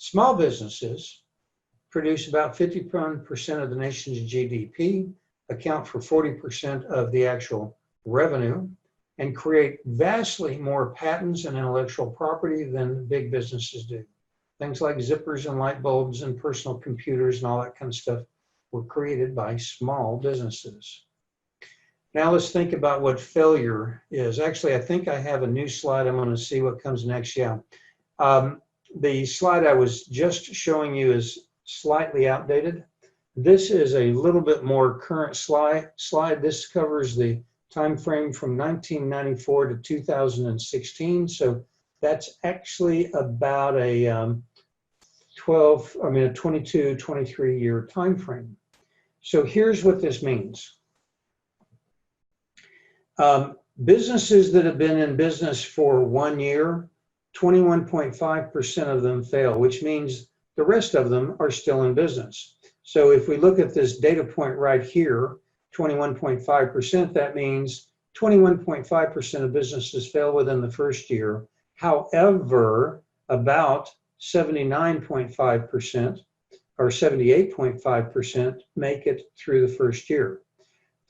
Small businesses produce about 51% of the nation's GDP, account for 40% of the actual revenue, and create vastly more patents and intellectual property than big businesses do. Things like zippers and light bulbs and personal computers and all that kind of stuff were created by small businesses. Now let's think about what failure is. Actually, I think I have a new slide. I'm going to see what comes next. Yeah. The slide I was just showing you is slightly outdated. This is a little bit more current slide. This covers the time frame from 1994 to 2016. So that's actually about a 22, 23 year time frame. So here's what this means. Businesses that have been in business for 1 year, 21.5% of them fail, which means the rest of them are still in business. So if we look at this data point right here, 21.5%, that means 21.5% of businesses fail within the first year. However, about 79.5% or 78.5% make it through the first year.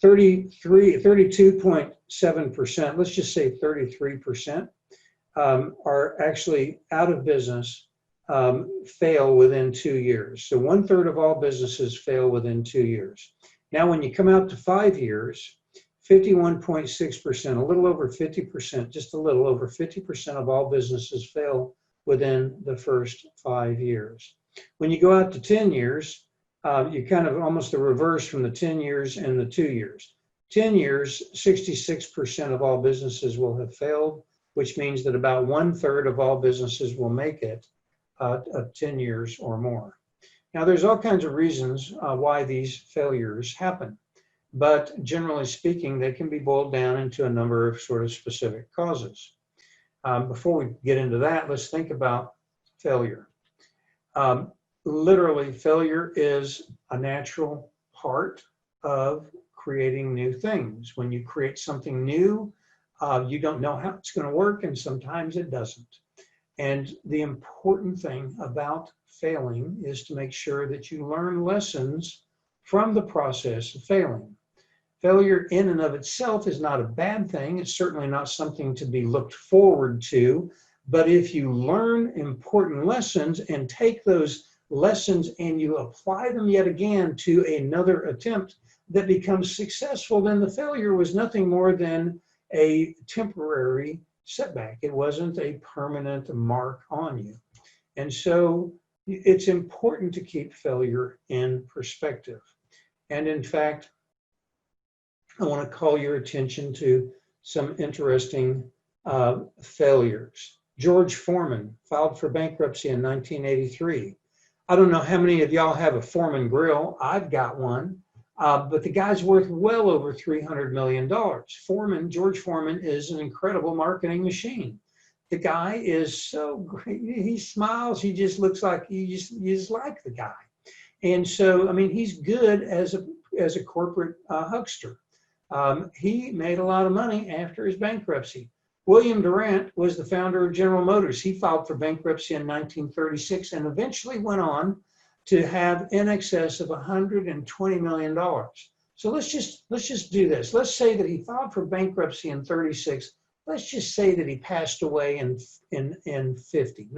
32.7%, let's just say 33%, are actually out of business, fail within 2 years. So 1/3 of all businesses fail within 2 years. Now, when you come out to 5 years, 51.6%, a little over 50%, just a little over 50% of all businesses fail within the first 5 years. When you go out to 10 years, you kind of almost the reverse from the 10 years and the 2 years. 10 years, 66% of all businesses will have failed, which means that about 1/3 of all businesses will make it 10 years or more. Now, there's all kinds of reasons why these failures happen, but generally speaking, they can be boiled down into a number of sort of specific causes. Before we get into that, let's think about failure. Literally, failure is a natural part of creating new things. When you create something new, you don't know how it's going to work, and sometimes it doesn't. And the important thing about failing is to make sure that you learn lessons from the process of failing. Failure in and of itself is not a bad thing. It's certainly not something to be looked forward to. But if you learn important lessons and take those lessons and you apply them yet again to another attempt that becomes successful, then the failure was nothing more than a temporary setback. It wasn't a permanent mark on you. And so it's important to keep failure in perspective. And in fact, I want to call your attention to some interesting failures. George Foreman filed for bankruptcy in 1983. I don't know how many of y'all have a Foreman grill. I've got one, but the guy's worth well over $300 million. George Foreman is an incredible marketing machine. The guy is so great. He smiles. He just looks like you just like the guy. And so, I mean, he's good as a corporate huckster. He made a lot of money after his bankruptcy. William Durant was the founder of General Motors. He filed for bankruptcy in 1936 and eventually went on to have in excess of $120 million. So let's just do this. Let's say that he filed for bankruptcy in 36. Let's just say that he passed away in 1950.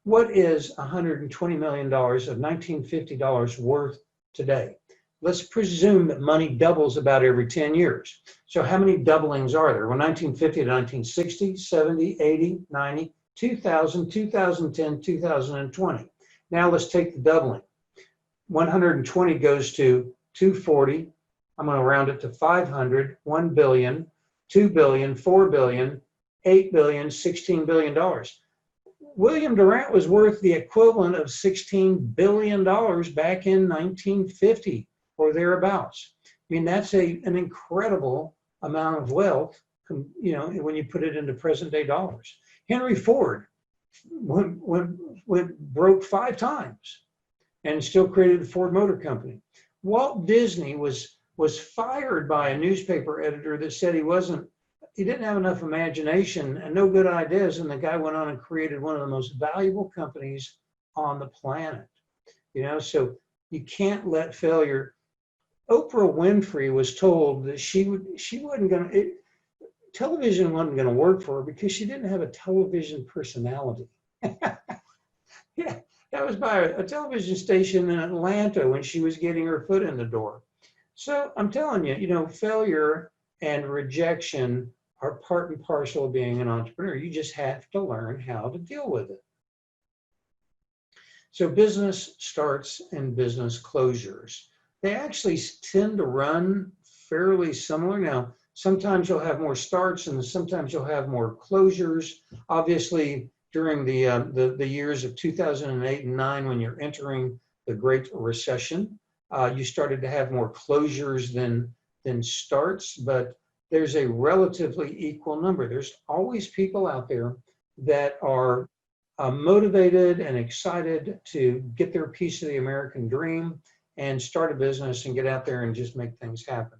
What is $120 million of 1950 worth today? Let's presume that money doubles about every 10 years. So how many doublings are there? Well, 1950 to 1960, 70, 80, 90, 2000, 2010, 2020. Now let's take the doubling. 120 goes to 240. I'm going to round it to 500, 1 billion, 2 billion, 4 billion, 8 billion, $16 billion. William Durant was worth the equivalent of $16 billion back in 1950 or thereabouts. I mean, that's an incredible amount of wealth, you know, when you put it into present day dollars. Henry Ford went broke 5 times and still created the Ford Motor Company. Walt Disney was fired by a newspaper editor that said he wasn't he didn't have enough imagination and no good ideas, and the guy went on and created one of the most valuable companies on the planet. So you can't let failure. Oprah Winfrey was told that she wasn't going to, television wasn't going to work for her because she didn't have a television personality. Yeah, that was by a television station in Atlanta when she was getting her foot in the door. So I'm telling you, failure and rejection are part and parcel of being an entrepreneur. You just have to learn how to deal with it. So business starts and business closures. They actually tend to run fairly similar. Now, sometimes you'll have more starts and sometimes you'll have more closures. Obviously, during the years of 2008 and 9, when you're entering the Great Recession, you started to have more closures than starts, but there's a relatively equal number. There's always people out there that are motivated and excited to get their piece of the American dream and start a business and get out there and just make things happen.